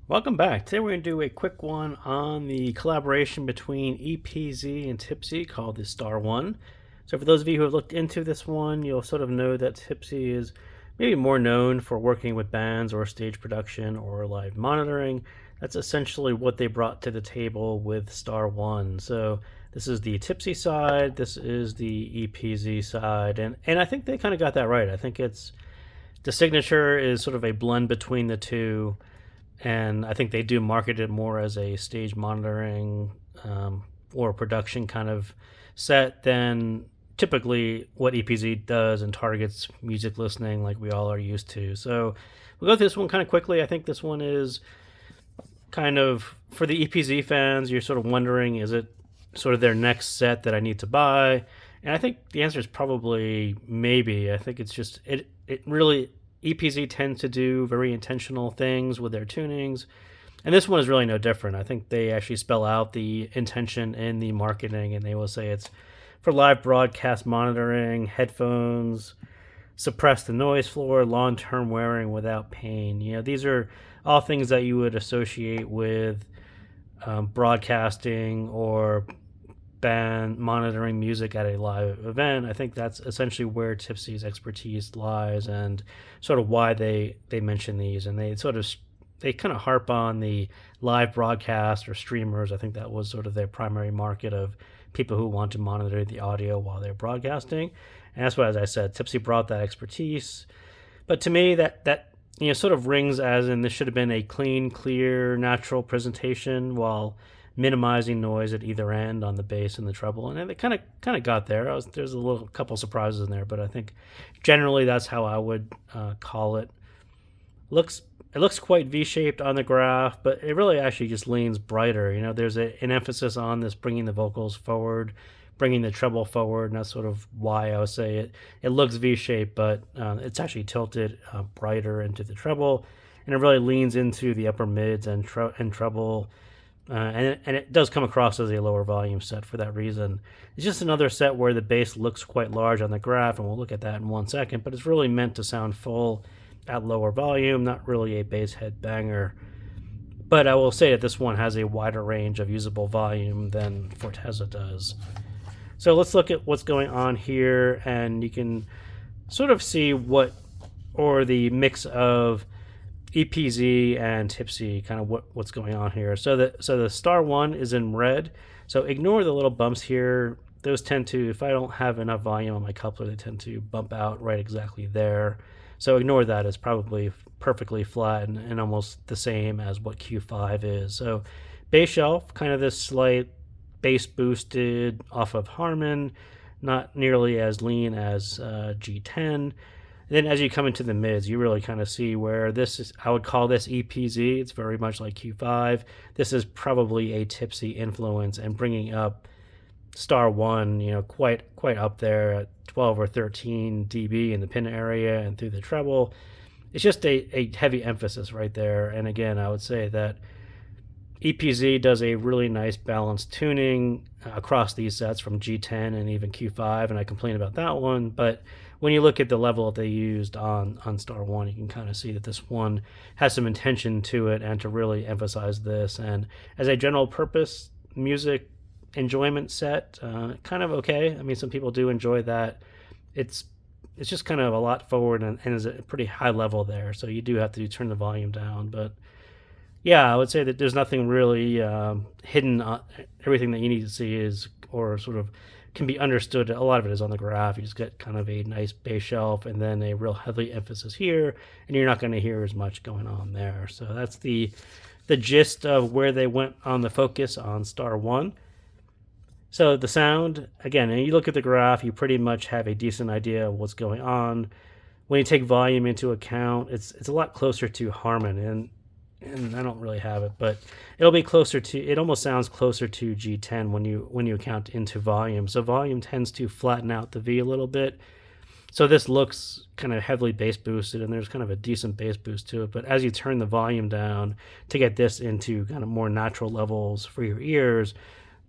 Welcome back. Today we're going to do a quick one on the collaboration between EPZ and Tipsy called the Star One. So for those of you who have looked into this one, you'll sort of know that Tipsy is maybe more known for working with bands or stage production or live monitoring. That's essentially what they brought to the table with Star One. So this is the Tipsy side, this is the EPZ side, and I think they kind of got that right. I think it's the signature is sort of a blend between the two, and I think they do market it more as a stage monitoring or production kind of set than typically what EPZ does and targets music listening like we all are used to. So we'll go through this one kind of quickly. I think this one is kind of for the EPZ fans. You're sort of wondering, is it sort of their next set that I need to buy? And I think the answer is probably maybe. I think it's just it really EPZ tends to do very intentional things with their tunings. And this one is really no different. I think they actually spell out the intention in the marketing, and they will say it's for live broadcast monitoring, headphones, suppress the noise floor, long-term wearing without pain. These are all things that you would associate with broadcasting or band monitoring music at a live event. I think that's essentially where Tipsy's expertise lies, and sort of why they mention these. And they kind of harp on the live broadcast or streamers. I think that was sort of their primary market of people who want to monitor the audio while they're broadcasting. And that's why, as I said, Tipsy brought that expertise. But to me, that sort of rings as in this should have been a clean, clear, natural presentation while minimizing noise at either end on the bass and the treble, and they kind of got there. There's a little couple surprises in there, but I think generally that's how I would call it. It looks quite V-shaped on the graph, but it really actually just leans brighter. There's an emphasis on this bringing the vocals forward, bringing the treble forward, and that's sort of why I would say it looks V-shaped, but it's actually tilted brighter into the treble, and it really leans into the upper mids and treble. And it does come across as a lower volume set for that reason. It's just another set where the bass looks quite large on the graph, and we'll look at that in 1 second, but it's really meant to sound full at lower volume, not really a bass head banger. But I will say that this one has a wider range of usable volume than Forteza does. So let's look at what's going on here, and you can sort of see the mix of EPZ and Tipsy, kind of what's going on here. So the Star One is in red. So ignore the little bumps here. Those tend to, if I don't have enough volume on my coupler, they tend to bump out right exactly there. So ignore that. It's probably perfectly flat and almost the same as what Q5 is. So bass shelf, kind of this slight bass boosted off of Harman, not nearly as lean as G10. Then as you come into the mids, you really kind of see where this is. I would call this EPZ. It's very much like Q5. This is probably a Tipsy influence, and bringing up Star One, quite up there at 12 or 13 dB in the pin area and through the treble. It's just a heavy emphasis right there. And again, I would say that EPZ does a really nice balanced tuning across these sets from G10 and even Q5, and I complain about that one, but when you look at the level that they used on Star One, you can kind of see that this one has some intention to it and to really emphasize this. And as a general purpose music enjoyment set, kind of okay. I mean, some people do enjoy that. It's just kind of a lot forward and is a pretty high level there, so you do have to turn the volume down. But yeah, I would say that there's nothing really hidden. Everything that you need to see is, or sort of can be understood. A lot of it is on the graph. You just get kind of a nice bass shelf and then a real heavy emphasis here, and you're not going to hear as much going on there. So that's the gist of where they went on the focus on Star One. So the sound, again, and you look at the graph, you pretty much have a decent idea of what's going on. When you take volume into account, it's a lot closer to Harman, and I don't really have it, but it'll be closer to, it almost sounds closer to G10 when you account into volume. So volume tends to flatten out the V a little bit. So this looks kind of heavily bass boosted, and there's kind of a decent bass boost to it. But as you turn the volume down to get this into kind of more natural levels for your ears,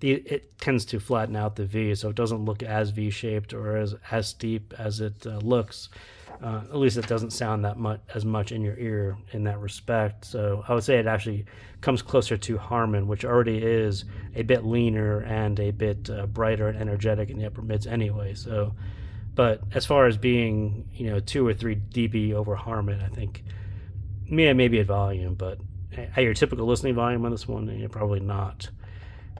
it tends to flatten out the V, so it doesn't look as V-shaped or as steep as it looks. At least it doesn't sound that much in your ear in that respect. So I would say it actually comes closer to Harman, which already is a bit leaner and a bit brighter and energetic in the upper mids anyway. So, but as far as being 2 or 3 dB over Harman, I think maybe at volume, but at your typical listening volume on this one, probably not.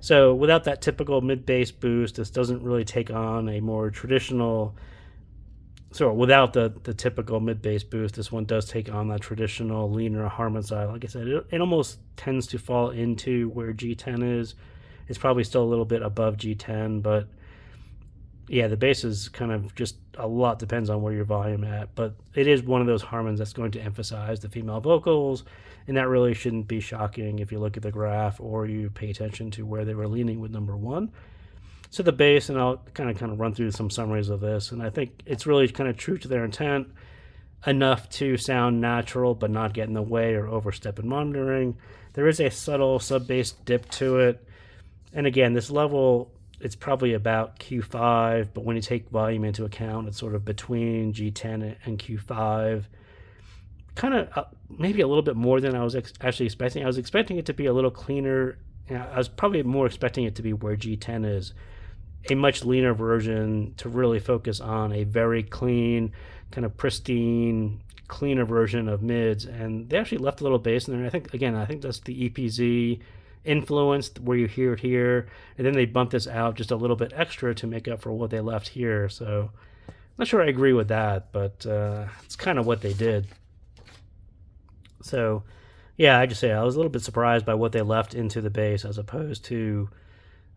So without that typical mid bass boost, this doesn't really take on a more traditional. So without the typical mid bass boost, this one does take on that traditional leaner Harman side. Like I said, it almost tends to fall into where G10 is. It's probably still a little bit above G10, but yeah, the bass is kind of just a lot depends on where your volume at. But it is one of those Harmans that's going to emphasize the female vocals, and that really shouldn't be shocking if you look at the graph or you pay attention to where they were leaning with number one. So the bass, and I'll kind of run through some summaries of this, and I think it's really kind of true to their intent, enough to sound natural but not get in the way or overstep in monitoring. There is a subtle sub-bass dip to it, and again, this level, it's probably about Q5, but when you take volume into account, it's sort of between G10 and Q5. Kind of maybe a little bit more than I was actually expecting. I was expecting it to be a little cleaner. I was probably more expecting it to be where G10 is, a much leaner version to really focus on a very clean, kind of pristine, cleaner version of mids. And they actually left a little bass in there. And I think that's the EPZ influenced where you hear it here, and then they bump this out just a little bit extra to make up for what they left here. So I'm not sure I agree with that, but it's kind of what they did. So yeah, I just say I was a little bit surprised by what they left into the bass as opposed to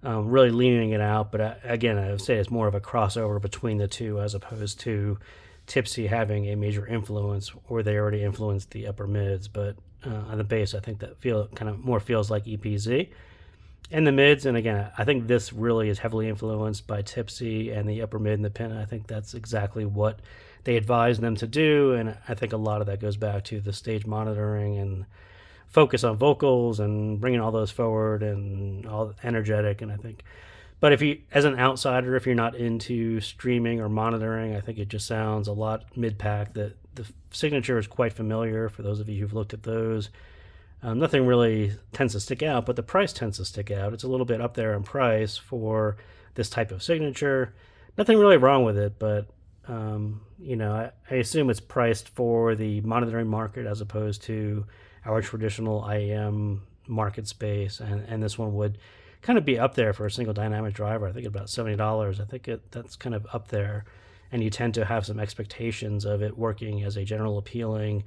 really leaning it out. But again, I would say it's more of a crossover between the two as opposed to Tipsy having a major influence, or they already influenced the upper mids. But on the bass, I think that feels like EPZ. And the mids, and again, I think this really is heavily influenced by Tipsy and the upper mid and the pin. I think that's exactly what they advised them to do, and I think a lot of that goes back to the stage monitoring and focus on vocals and bringing all those forward and all energetic. And I think, but if you, as an outsider, if you're not into streaming or monitoring, I think it just sounds a lot mid-pack. That the signature is quite familiar for those of you who've looked at those. Nothing really tends to stick out, but the price tends to stick out. It's a little bit up there in price for this type of signature. Nothing really wrong with it, but I assume it's priced for the monitoring market as opposed to our traditional IEM market space, and this one would kind of be up there for a single dynamic driver. I think about $70. I think that's kind of up there, and you tend to have some expectations of it working as a general appealing,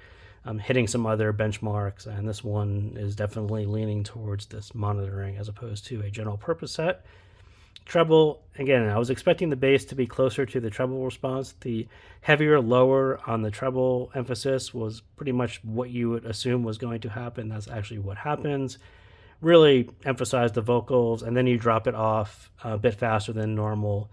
hitting some other benchmarks, and this one is definitely leaning towards this monitoring as opposed to a general purpose set. Treble, again, I was expecting the bass to be closer to the treble response. The heavier lower on the treble emphasis was pretty much what you would assume was going to happen. That's actually what happens. Really emphasize the vocals, and then you drop it off a bit faster than normal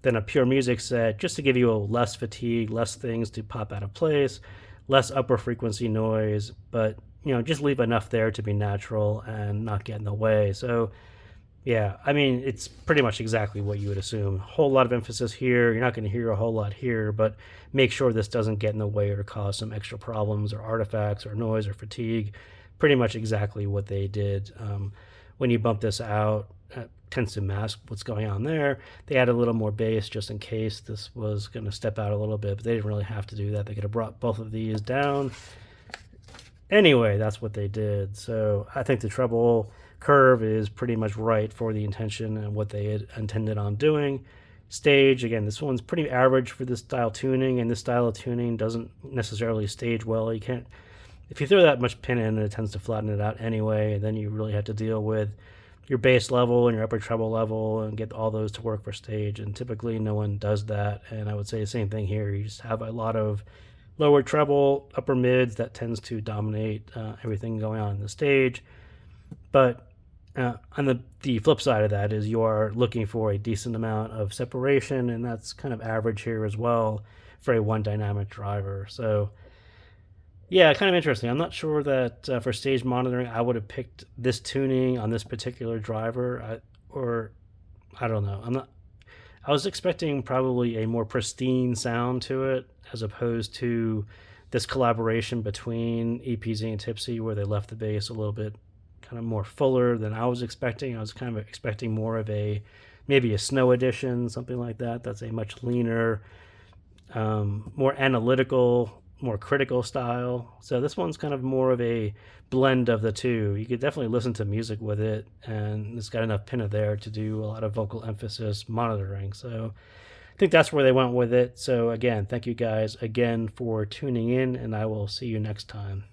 than a pure music set, just to give you a less fatigue, less things to pop out of place, less upper frequency noise, but just leave enough there to be natural and not get in the way. So yeah, I mean, it's pretty much exactly what you would assume. A whole lot of emphasis here. You're not going to hear a whole lot here, but make sure this doesn't get in the way or cause some extra problems or artifacts or noise or fatigue. Pretty much exactly what they did. When you bump this out, it tends to mask what's going on there. They add a little more bass just in case this was going to step out a little bit, but they didn't really have to do that. They could have brought both of these down. Anyway, that's what they did. So I think the treble curve is pretty much right for the intention and what they had intended on doing. Stage, again, this one's pretty average for this style tuning, and this style of tuning doesn't necessarily stage well. You can't, if you throw that much pin in, it tends to flatten it out anyway, and then you really have to deal with your bass level and your upper treble level and get all those to work for stage, and typically no one does that. And I would say the same thing here. You just have a lot of lower treble, upper mids that tends to dominate everything going on in the stage. But on the flip side of that is you are looking for a decent amount of separation, and that's kind of average here as well for a one dynamic driver. So yeah, kind of interesting. I'm not sure that for stage monitoring I would have picked this tuning on this particular driver, or I don't know. I was expecting probably a more pristine sound to it as opposed to this collaboration between EPZ and Tipsy, where they left the bass a little bit kind of more fuller than I was expecting. I was kind of expecting more of a maybe a snow edition, something like that. That's a much leaner, more analytical, more critical style. So this one's kind of more of a blend of the two. You could definitely listen to music with it, and it's got enough pinna there to do a lot of vocal emphasis monitoring. So I think that's where they went with it. So again, thank you guys again for tuning in, and I will see you next time.